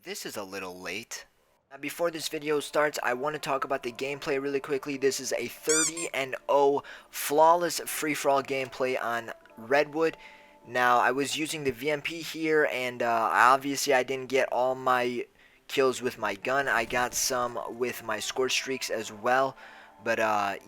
This is a little late. Now, before this video starts, I want to talk about the gameplay really quickly. This is a 30-0 flawless free-for-all gameplay on Redwood. Now, I was using the VMP here, and obviously I didn't get all my kills with my gun. I got some with my score streaks as well. But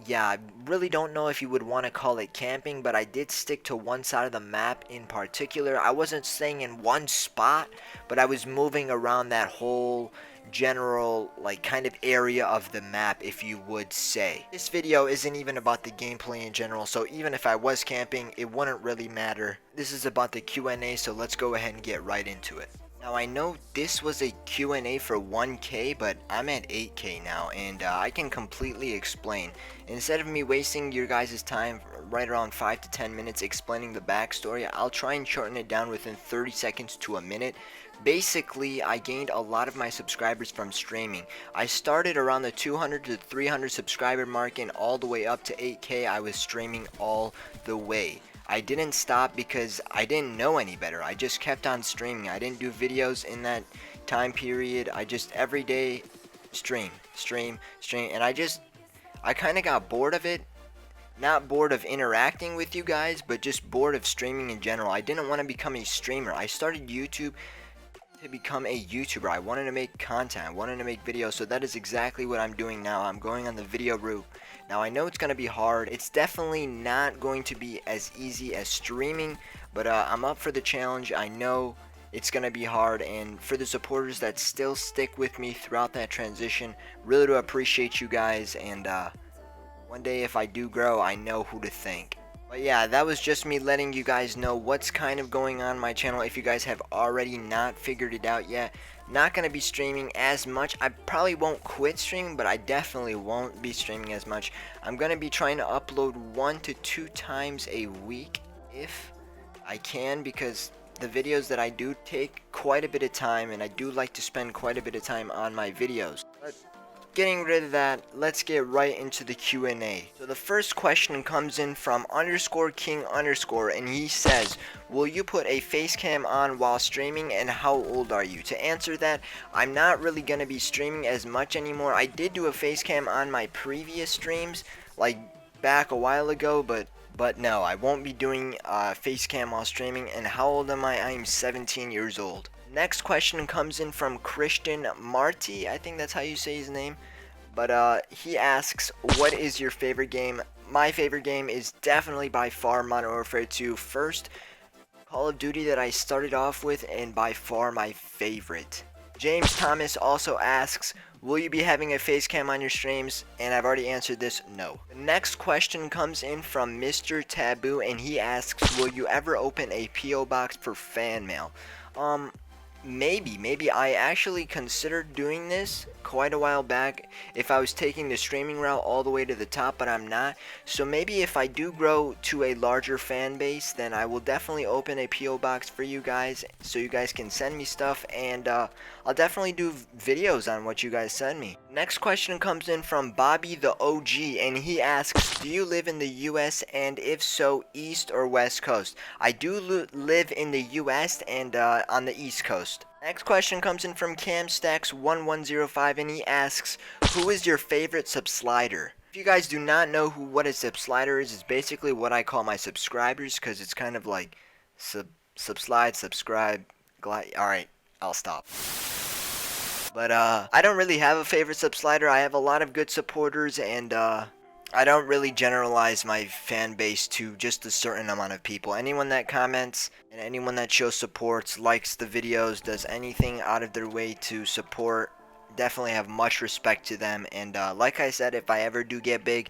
yeah, I really don't know if you would want to call it camping, but I did stick to one side of the map in particular. I wasn't staying in one spot, but I was moving around that whole general like kind of area of the map, if you would say. This video isn't even about the gameplay in general, so even if I was camping, it wouldn't really matter. This is about the QNA, so let's go ahead and get right into it. Now, I know this was a Q&A for 1K, but I'm at 8K now, and I can completely explain. Instead of me wasting your guys' time right around 5 to 10 minutes explaining the backstory, I'll try and shorten it down within 30 seconds to a minute. Basically, I gained a lot of my subscribers from streaming. I started around the 200 to 300 subscriber mark, and all the way up to 8K, I was streaming all the way. I didn't stop because I didn't know any better. I just kept on streaming. I didn't do videos in that time period. I just every day stream, and I kind of got bored of it. Not bored of interacting with you guys, but just bored of streaming in general. I didn't want to become a streamer. I started YouTube to become a YouTuber. I wanted to make content. I wanted to make videos, so that is exactly what I'm doing now. I'm going on the video route. Now, I know it's going to be hard. It's definitely not going to be as easy as streaming, but I'm up for the challenge. I know it's going to be hard, and for the supporters that still stick with me throughout that transition, really do appreciate you guys, and one day if I do grow, I know who to thank. But yeah, that was just me letting you guys know what's kind of going on my channel. If you guys have already not figured it out yet, not going to be streaming as much. I probably won't quit streaming, but I definitely won't be streaming as much. I'm going to be trying to upload 1 to 2 times a week if I can, because the videos that I do take quite a bit of time, and I do like to spend quite a bit of time on my videos. But getting rid of that, let's get right into the Q&A. So the first question comes in from _king_, and he says, will you put a face cam on while streaming, and how old are you? To answer that, I'm not really going to be streaming as much anymore. I did do a face cam on my previous streams, like back a while ago, but no, I won't be doing face cam while streaming. And how old am I? I am 17 years old. Next question comes in from Christian Marty, I think that's how you say his name, but he asks, what is your favorite game? My favorite game is definitely by far Modern Warfare 2, first Call of Duty that I started off with, and by far my favorite. James Thomas also asks, will you be having a face cam on your streams? And I've already answered this, no. The next question comes in from Mr. Taboo, and he asks, will you ever open a P.O. box for fan mail? Maybe. I actually considered doing this quite a while back if I was taking the streaming route all the way to the top, but I'm not. So maybe if I do grow to a larger fan base, then I will definitely open a P.O. box for you guys, so you guys can send me stuff, and I'll definitely do videos on what you guys send me. Next question comes in from Bobby the OG, and he asks, do you live in the US, and if so, East or West Coast? I do live in the US, and on the East Coast. Next question comes in from CamStacks1105, and he asks, who is your favorite subslider? If you guys do not know what a subslider is, it's basically what I call my subscribers, because it's kind of like subslide, subscribe, glide. Alright, I'll stop. But I don't really have a favorite subslider. I have a lot of good supporters, and I don't really generalize my fan base to just a certain amount of people. Anyone that comments and anyone that shows support, likes the videos, does anything out of their way to support, definitely have much respect to them. And like I said, if I ever do get big,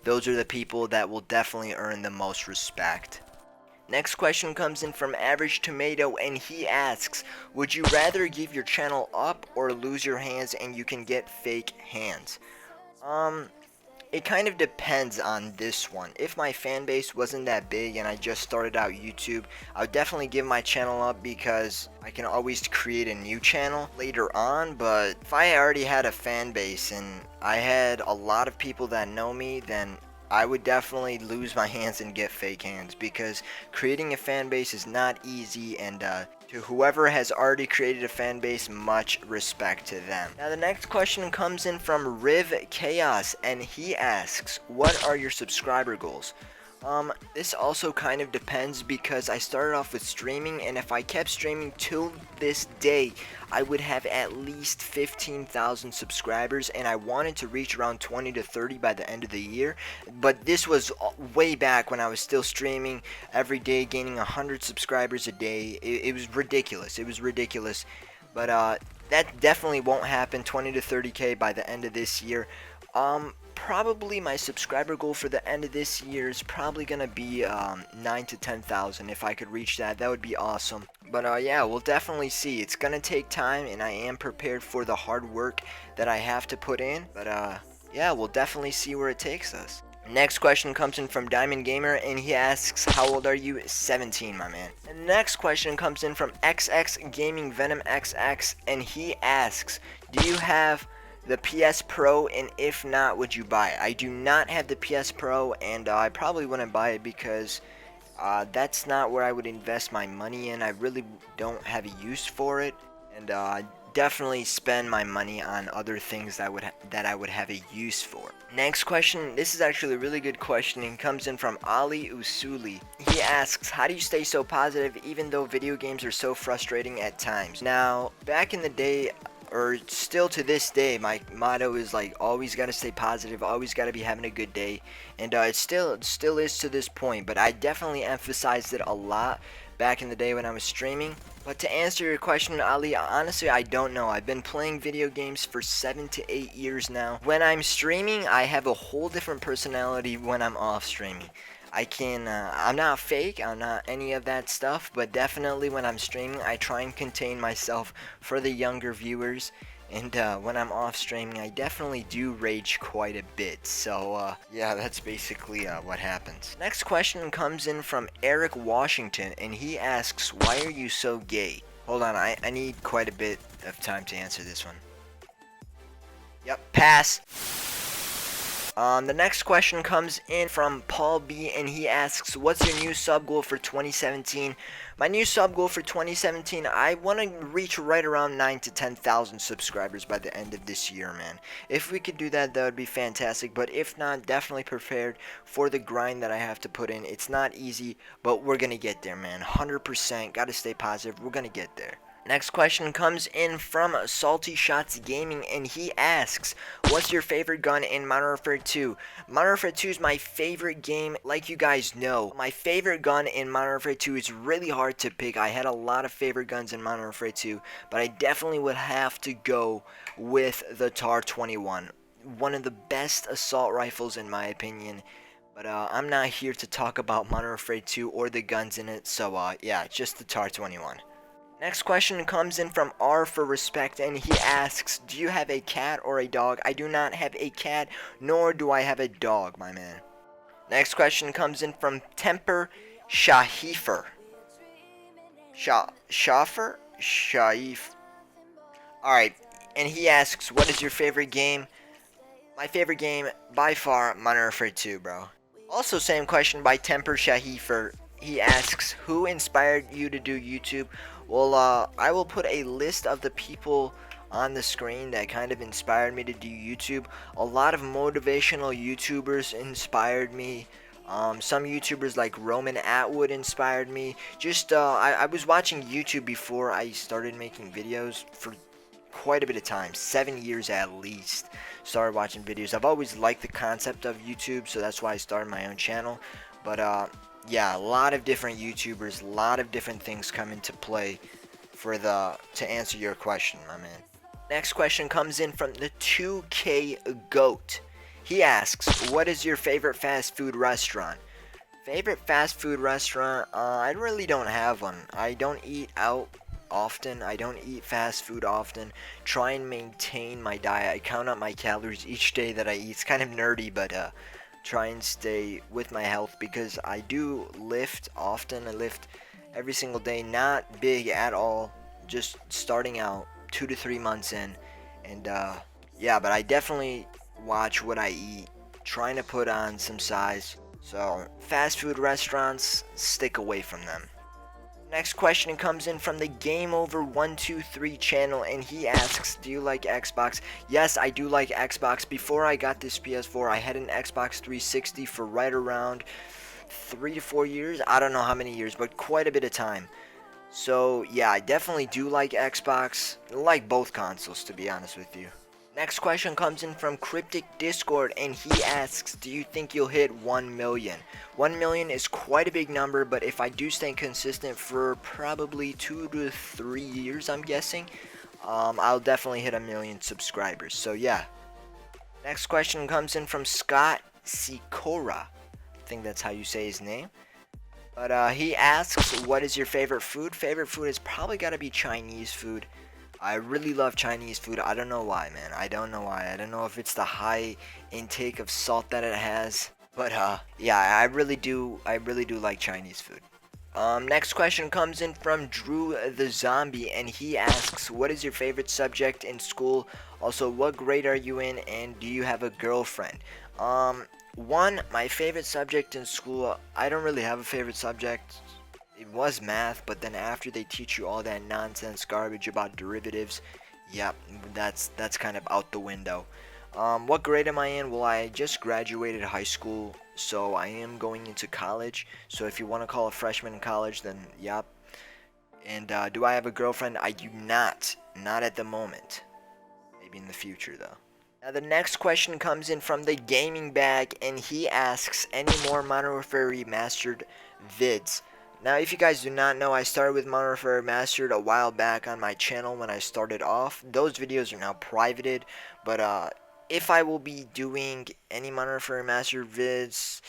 those are the people that will definitely earn the most respect. Next question comes in from Average Tomato, and he asks, would you rather give your channel up or lose your hands and you can get fake hands? It kind of depends on this one. If my fan base wasn't that big and I just started out YouTube, I would definitely give my channel up, because I can always create a new channel later on. But if I already had a fan base and I had a lot of people that know me, then I would definitely lose my hands and get fake hands, because creating a fan base is not easy, and to whoever has already created a fan base, much respect to them. Now the next question comes in from Riv Chaos, and he asks, what are your subscriber goals? This also kind of depends, because I started off with streaming, and if I kept streaming till this day, I would have at least 15,000 subscribers, and I wanted to reach around 20 to 30 by the end of the year. But this was way back when I was still streaming every day, gaining 100 subscribers a day. It was ridiculous. It was ridiculous. But that definitely won't happen, 20 to 30k by the end of this year. Probably my subscriber goal for the end of this year is probably gonna be 9 to 10,000. If I could reach that, that would be awesome. But yeah, we'll definitely see. It's gonna take time, and I am prepared for the hard work that I have to put in. But yeah, we'll definitely see where it takes us. Next question comes in from Diamond Gamer, and he asks, how old are you? 17, my man. And the next question comes in from XX Gaming Venom XX, and he asks, do you have the PS Pro, and if not, would you buy it? I do not have the PS Pro, and I probably wouldn't buy it, because that's not where I would invest my money in. I really don't have a use for it, and definitely spend my money on other things that I would have a use for. Next question, this is actually a really good question, and comes in from Ali Usuli. He asks, how do you stay so positive even though video games are so frustrating at times? Now, back in the day, or still to this day, my motto is like, always gotta stay positive, always gotta be having a good day, and it still is to this point. But I definitely emphasized it a lot back in the day when I was streaming. But to answer your question, Ali, honestly, I don't know. I've been playing video games for 7 to 8 years now. When I'm streaming, I have a whole different personality when I'm off streaming. I'm not fake, I'm not any of that stuff, but definitely when I'm streaming, I try and contain myself for the younger viewers, and when I'm off streaming, I definitely do rage quite a bit. So yeah, that's basically what happens. Next question comes in from Eric Washington, and he asks, why are you so gay? Hold on, I need quite a bit of time to answer this one. Yep, pass. The next question comes in from Paul B, and he asks, what's your new sub goal for 2017? My new sub goal for 2017, I want to reach right around 9 to 10,000 subscribers by the end of this year, man. If we could do that, that would be fantastic. But if not, definitely prepared for the grind that I have to put in. It's not easy, but we're going to get there, man. 100%. Got to stay positive. We're going to get there. Next question comes in from Salty Shots Gaming, and he asks, what's your favorite gun in Modern Warfare 2? Modern Warfare 2 is my favorite game, like you guys know. My favorite gun in Modern Warfare 2 is really hard to pick. I had a lot of favorite guns in Modern Warfare 2, but I definitely would have to go with the TAR-21. One of the best assault rifles in my opinion. But I'm not here to talk about Modern Warfare 2 or the guns in it, so yeah, just the TAR-21. Next question comes in from R for Respect, and he asks, do you have a cat or a dog? I do not have a cat, nor do I have a dog, my man. Next question comes in from Temper Shahifer. Shafer? Shaif. Alright, and he asks, what is your favorite game? My favorite game, by far, Modern Warfare 2, bro. Also, same question by Temper Shahifer. He asks, who inspired you to do YouTube? Well, I will put a list of the people on the screen that kind of inspired me to do YouTube. A lot of motivational YouTubers inspired me. Some YouTubers like Roman Atwood inspired me. Just, I was watching YouTube before I started making videos for quite a bit of time. 7 years at least. Started watching videos. I've always liked the concept of YouTube, so that's why I started my own channel. But, yeah, a lot of different YouTubers, a lot of different things come into play to answer your question, my man. Next question comes in from the 2K Goat. He asks, what is your favorite fast food restaurant? Favorite fast food restaurant? I really don't have one. I don't eat out often. I don't eat fast food often. Try and maintain my diet. I count out my calories each day that I eat. It's kind of nerdy, but try and stay with my health, because I do lift often. I lift every single day, not big at all, just starting out 2 to 3 months in, and yeah, but I definitely watch what I eat trying to put on some size. So fast food restaurants, stick away from them. Next question comes in from the Game Over 123 channel, and he asks, do you like Xbox? Yes, I do like Xbox. Before I got this PS4, I had an Xbox 360 for right around 3 to 4 years. I don't know how many years, but quite a bit of time. So yeah, I definitely do like Xbox. I like both consoles, to be honest with you. Next question comes in from Cryptic Discord, and he asks, do you think you'll hit 1 million? 1 million is quite a big number, but if I do stay consistent for probably 2 to 3 years, I'm guessing, I'll definitely hit 1 million subscribers. So yeah. Next question comes in from Scott Sikora. I think that's how you say his name. But he asks, what is your favorite food? Favorite food is probably gotta be Chinese food. I really love Chinese food. I don't know why, man. I don't know why. I don't know if it's the high intake of salt that it has. But yeah, I really do like Chinese food. Next question comes in from Drew the Zombie, and he asks, what is your favorite subject in school? Also, what grade are you in, and do you have a girlfriend? My favorite subject in school, I don't really have a favorite subject. It was math, but then after they teach you all that nonsense garbage about derivatives, yeah, that's kind of out the window. What grade am I in? Well, I just graduated high school, so I am going into college. So if you want to call a freshman in college, then yep. And do I have a girlfriend? I do not. Not at the moment. Maybe in the future, though. Now the next question comes in from the Gaming Bag, and he asks, any more Modern Warfare Remastered vids? Now, if you guys do not know, I started with Modern Warfare Remastered a while back on my channel when I started off. Those videos are now privated, but if I will be doing any Modern Warfare Remastered vids,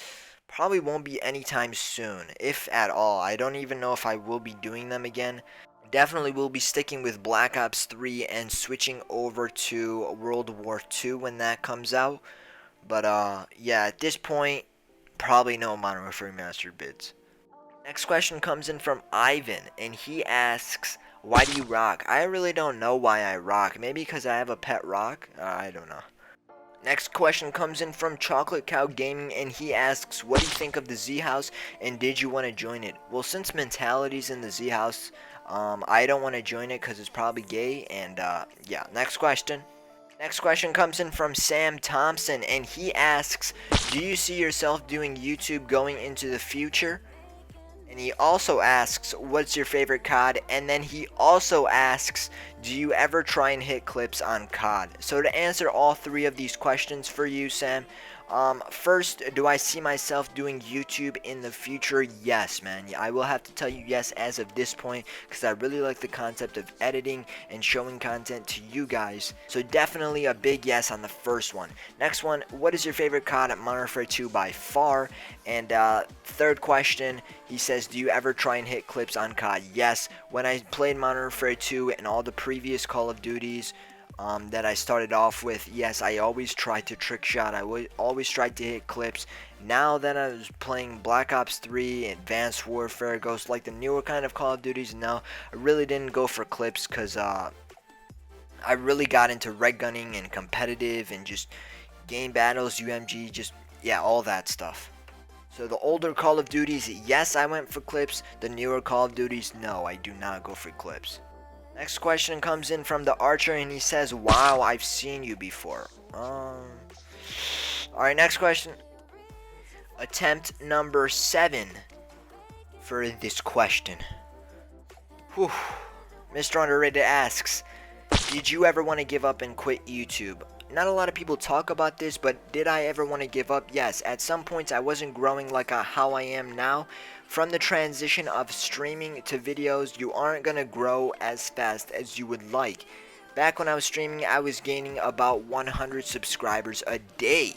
probably won't be anytime soon, if at all. I don't even know if I will be doing them again. Definitely will be sticking with Black Ops 3 and switching over to World War II when that comes out. But yeah, at this point, probably no Modern Warfare Remastered vids. Next question comes in from Ivan, and he asks, why do you rock? I really don't know why I rock. Maybe because I have a pet rock? I don't know. Next question comes in from Chocolate Cow Gaming, and he asks, what do you think of the Z House, and did you want to join it? Well, since Mentality's in the Z House, I don't want to join it because it's probably gay, and yeah, next question. Next question comes in from Sam Thompson, and he asks, do you see yourself doing YouTube going into the future? And he also asks, what's your favorite COD? And then he also asks, do you ever try and hit clips on COD? So to answer all three of these questions for you, Sam, first, do I see myself doing YouTube in the future? Yes, man. I will have to tell you yes as of this point, because I really like the concept of editing and showing content to you guys. So definitely a big yes on the first one. Next one, what is your favorite COD at Modern Warfare 2 by far? And third question, he says, do you ever try and hit clips on COD? Yes. When I played Modern Warfare 2 and all the previous Call of Duties, that I started off with, yes, I always tried to trick shot. I always tried to hit clips. Now that I was playing Black Ops 3, Advanced Warfare, Ghost, like the newer kind of Call of Duties, now I really didn't go for clips because I really got into red gunning and competitive and just game battles, UMG, just, yeah, all that stuff. So the older Call of Duties, yes, I went for clips. The newer Call of Duties, no, I do not go for clips. Next question comes in from the Archer, and he says, wow, I've seen you before. Alright, next question. Attempt number 7 for this question. Whew. Mr. Underrated asks, did you ever want to give up and quit YouTube? Not a lot of people talk about this, but did I ever want to give up? Yes. At some points, I wasn't growing like how I am now. From the transition of streaming to videos, you aren't going to grow as fast as you would like. Back when I was streaming, I was gaining about 100 subscribers a day.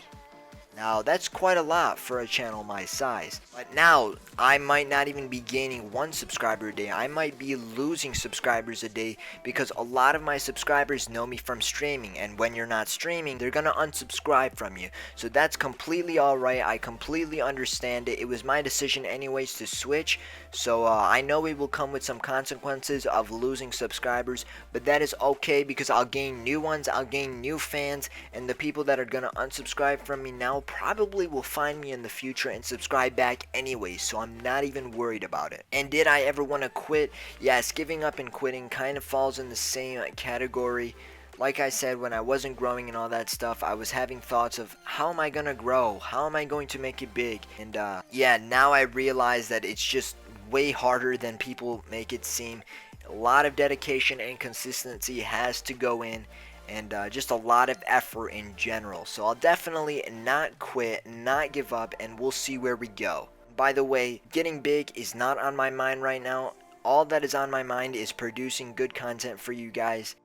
Now, that's quite a lot for a channel my size. But now, I might not even be gaining 1 subscriber a day. I might be losing subscribers a day because a lot of my subscribers know me from streaming. And when you're not streaming, they're gonna unsubscribe from you. So that's completely alright. I completely understand it. It was my decision anyways to switch. So I know it will come with some consequences of losing subscribers. But that is okay because I'll gain new ones. I'll gain new fans. And the people that are gonna unsubscribe from me now probably will find me in the future and subscribe back anyway, so I'm not even worried about it. And did I ever want to quit? Yes, giving up and quitting kind of falls in the same category. Like I said, when I wasn't growing and all that stuff, I was having thoughts of how am I gonna grow? How am I going to make it big? And yeah, now I realize that it's just way harder than people make it seem. A lot of dedication and consistency has to go in, and just a lot of effort in general. So I'll definitely not quit, not give up, and we'll see where we go. By the way, getting big is not on my mind right now. All that is on my mind is producing good content for you guys.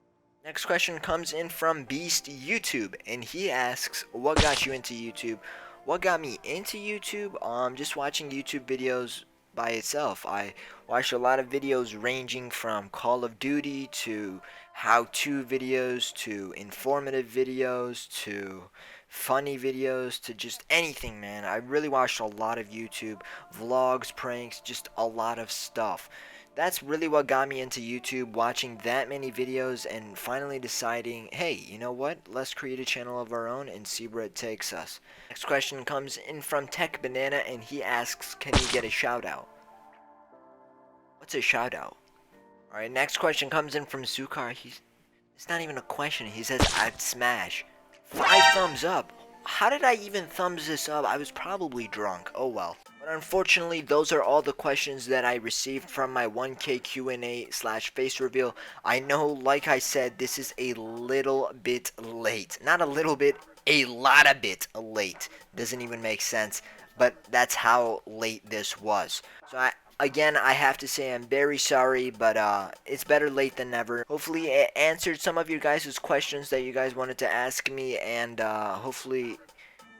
Next question comes in from Beast YouTube, and he asks, what got you into YouTube? What got me into YouTube? Just watching YouTube videos by itself. I watched a lot of videos ranging from Call of Duty to how-to videos to informative videos to funny videos to just anything, man. I really watched a lot of YouTube vlogs, pranks, just a lot of stuff. That's really what got me into YouTube, watching that many videos and finally deciding, hey, you know what? Let's create a channel of our own and see where it takes us. Next question comes in from Tech Banana, and he asks, can you get a shout out? What's a shout out? Alright, next question comes in from Zukar. It's not even a question. He says, I'd smash. 5 thumbs up. How did I even thumbs this up? I was probably drunk. Oh well. But unfortunately, those are all the questions that I received from my 1K QNA / face reveal. I know, like I said, this is a little bit late. Not a little bit, a lot of bit late. Doesn't even make sense. But that's how late this was. So Again, I have to say I'm very sorry, but it's better late than never. Hopefully it answered some of your guys' questions that you guys wanted to ask me, and hopefully you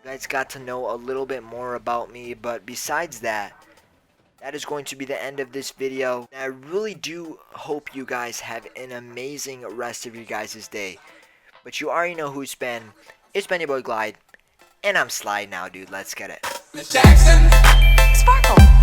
guys got to know a little bit more about me. But besides that, that is going to be the end of this video. And I really do hope you guys have an amazing rest of your guys' day. But you already know who it's been. It's been your boy Glide, and I'm Slide now, dude. Let's get it. Miss Jackson, Sparkle.